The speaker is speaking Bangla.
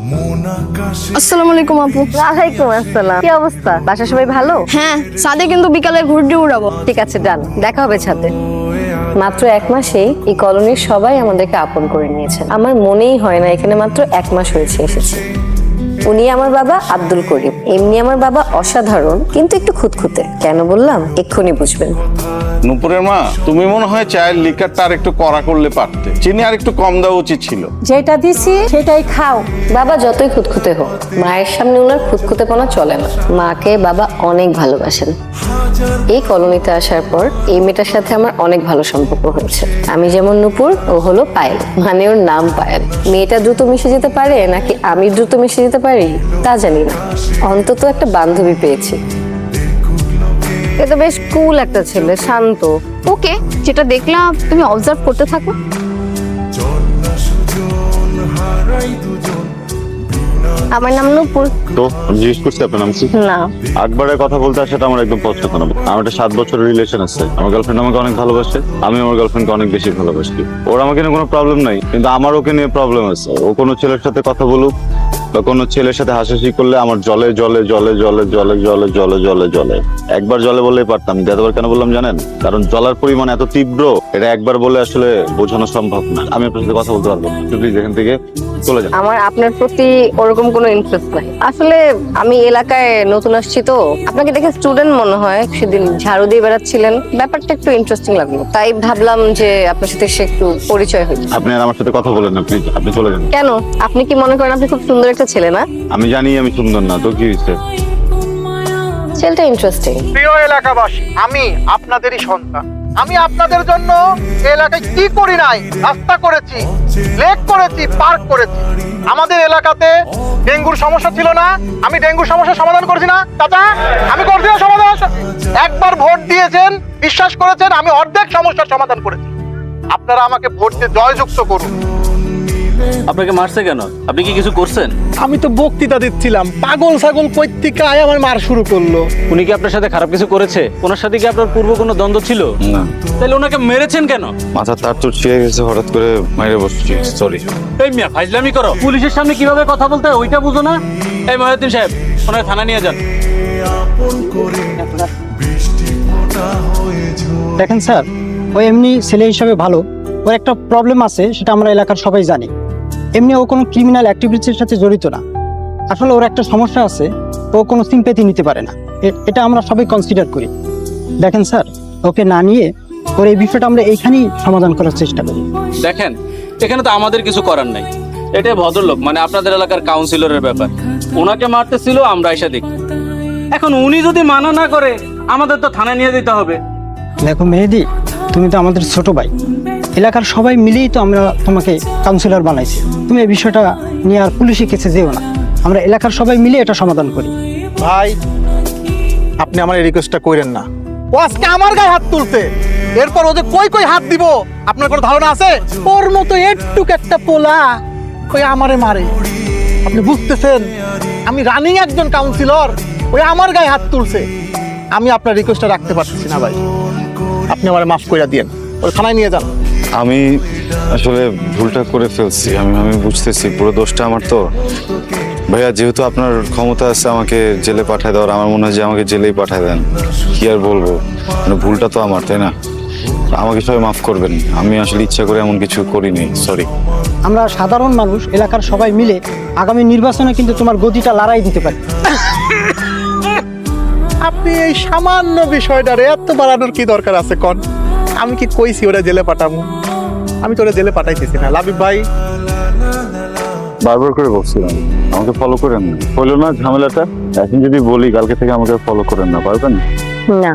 আসসালামু আলাইকুম আপু। ওয়ালাইকুম আসসালাম। কি অবস্থা? বাসা সবাই ভালো? হ্যাঁ, ছাদে কিন্তু বিকালে ঘুরতে উড়াবো। ঠিক আছে, ডান, দেখা হবে ছাদে। মাত্র 1 মাসেই এই কলোনির সবাই আমাদেরকে আপন করে নিয়েছে। আমার মনেই হয় না এখানে মাত্র 1 মাস হয়েছে এসেছি। উনি আমার বাবা আব্দুল করিম। এমনি আমার বাবা অসাধারণ, কিন্তু একটু খুঁতখুঁতে। কেন বললাম এক্ষুনি বুঝবেন। নুপুরের মা, তুমি মনে হয় চায়ের লিকারটা আর একটু কড়া করলে পারতে, চিনি আর একটু কম দেওয়া উচিত ছিল। যেটা দিছি সেটাই খাও। বাবা যতই খুঁতখুঁতে হোক, মায়ের সামনে ওনার খুঁতখুঁতেপনা চলে না। মাকে বাবা অনেক ভালোবাসেন। এই কলোনিতে আসার পর এই মেয়েটার সাথে আমার অনেক ভালো সম্পর্ক হয়েছে। আমি যেমন নুপুর, ও হলো পায়েল, মানে ওর নাম পায়েল। মেয়েটা দ্রুত মিশে যেতে পারে নাকি আমি দ্রুত মিশে যেতে পারি তা জানি না, অন্তত একটা বান্ধবী পেয়েছি। এটা বেশ কুল একটা ছেলে, শান্ত। ওকে, যেটা দেখলাম তুমি অবজার্ভ করতে থাকো। আমার নাম নুপুর। তো আমি জিজ্ঞেস করছি আপনার নাম কি? না, আকবরের কথা বলতে আসাটা আমার একদম পছন্দ না। আমার একটা 7 বছরের রিলেশন আছে। আমার গার্লফ্রেন্ড আমাকে অনেক ভালোবাসে, আমি আমার গার্লফ্রেন্ডকে অনেক বেশি ভালোবাসি। ওর আমাকে নিয়ে কোনো প্রবলেম নাই, কিন্তু আমার ওকে নিয়ে প্রবলেম আছে। ও কোনো ছেলের সাথে কথা বলুক বা কোনো ছেলের সাথে হাসাহাসি করলে আমার জলে জলে জলে জলে জলে জলে জলে জলে জলে। একবার জলে বললেই পারতাম, এতবার কেন বললাম জানেন? কারণ জলার পরিমাণ এত তীব্র, এটা একবার বলে আসলে বোঝানো সম্ভব না। আমি আপনার সাথে কথা বলতে পারবো, প্লিজ এখান থেকে চলে যান। আমার আপনার প্রতি ওরকম কোনো ইন্টারেস্ট নাই। আসলে আমি এলাকায় নতুন আসছি তো, আপনাকে দেখে স্টুডেন্ট মনে হয়। সেদিন ঝাড়ু দিয়ে বেড়াচ্ছিলেন, ব্যাপারটা একটু ইন্টারেস্টিং লাগলো, তাই ভাবলাম যে আপনার সাথে সে একটু পরিচয় হই। আপনি আর আমার সাথে কথা বলেন না প্লিজ, আপনি চলে যান। কেন? আপনি কি মনে করেন আপনি খুব সুন্দর একটা ছেলে না? আমি জানি আমি সুন্দর না, তো কি হয়েছে? ছেলেটা ইন্টারেস্টিং। প্রিয় এলাকাবাসী, আমি আপনাদেরই সন্তান। আমি আপনাদের জন্য এই এলাকায় কি করি নাই? রাস্তা করেছি, লেক করেছি, পার্ক করেছি। আমাদের এলাকাতে ডেঙ্গুর সমস্যা ছিল না, আমি ডেঙ্গুর সমস্যার সমাধান করেছি না চাচা? আমি করছি না সমাধান? একবার ভোট দিয়েছেন, বিশ্বাস করেছেন, আমি অর্ধেক সমস্যার সমাধান করেছি। আপনারা আমাকে ভোট দিয়ে জয়যুক্ত করুন। আপনাকে মারছে কেন? আপনি কি কিছু করছেন? আমি তো বক্তৃতা দিচ্ছিলাম, পাগল ছাগল কৈত্তিকা আয় আমার মার শুরু করলো। উনি কি আপনার সাথে খারাপ কিছু করেছে? ওনার সাথে কি আপনার পূর্ব কোনো দ্বন্দ্ব ছিল? না, তাহলে ওনাকে মেরেছেন কেন? মাথা তার তো ছিঁড়ে গেছে, হঠাৎ করে মাইরে বসছি, সরি। এই মিয়া ফাইজলামি করো। পুলিশের সামনে কিভাবে কথা বলতে হয় ওইটা বুঝো না? এই মহিউদ্দিন সাহেব, ওনাকে থানা নিয়ে যান। দেখেন স্যার, ও এমনি ছেলে হিসাবে ভালো। ওর একটা প্রবলেম আছে, সেটা আমরা এলাকার সবাই জানি। এমনি ও কোনো ক্রিমিনাল অ্যাক্টিভিটির সাথে জড়িত না। আসলে ওর একটা সমস্যা আছে, ও কোনো সিম্প্যাথি নিতে পারে না। এটা আমরা সবাই কনসিডার করি। দেখেন স্যার, ওকে না নিয়ে ওর এই বিষয়টা আমরা এইখানেই সমাধান করার চেষ্টা করি। দেখেন, এখানে তো আমাদের কিছু করার নাই। এটা ভদ্রলোক, মানে আপনাদের এলাকার কাউন্সিলরের ব্যাপার। ওনাকে মারতেছিল, আমরা এসে দেখি। এখন উনি যদি মানা না করে, আমাদের তো থানায় নিয়ে যেতে হবে। দেখো মেহেদি, তুমি তো আমাদের ছোট ভাই। এলাকার সবাই মিলেই তো আমরা তোমাকে কাউন্সিলর বানাইছি। তুমি এই বিষয়টা নিয়ে আর পুলিশের কাছে যেও না, আমরা এলাকার সবাই মিলে এটা সমাধান করি। ভাই, আপনি আমার এই রিকোয়েস্টটা কইরেন না। ও আজকে আমার গায়ে হাত তুলছে, এরপর ওদের কই কই হাত দিব আপনার কোনো ধারণা আছে? ওর মতো একটুক একটা পোলা ওই আমারে মারে, আপনি বুঝতেছেন? আমি রানিং একজন কাউন্সিলর, ওই আমার গায়ে হাত তুলছে। আমি আপনার রিকোয়েস্টটা রাখতে পারতেছি না ভাই, আপনি আমারে মাফ কইরা দিয়েন, ওই থানায় নিয়ে যান। আমি আসলে ভুলটা করে ফেলছি, আমি বুঝতেছি পুরো দোষটা আমার। তো ভাইয়া, যেহেতু আপনার ক্ষমতা আছে আমাকে জেলে পাঠায় দেওয়ার, আমার মনে হয় যে আমাকে জেলেই পাঠায় দেন। কি আর বলবো, মানে ভুলটা তো আমার, তাই না? আমাকে সবাই মাফ করবেন, আমি আসলে ইচ্ছা করে এমন কিছু করিনি, সরি। আমরা সাধারণ মানুষ এলাকার সবাই মিলে আগামী নির্বাচনে কিন্তু তোমার গদিটা লড়াই দিতে পারি। আপনি এই সামান্য বিষয়টারে এত বাড়ানোর কি দরকার আছে কোন? আমি কি কইছি ওরা জেলে পাঠাবো? আমি তো ওরা জেলে পাঠাইতেছি না। লাবিব ভাই, বারবার করে বলছিলাম আমাকে ফলো করেন না, হলো না ঝামেলাটা। এখন যদি বলি কালকে থেকে আমাকে ফলো করেন না, পারবেন? না।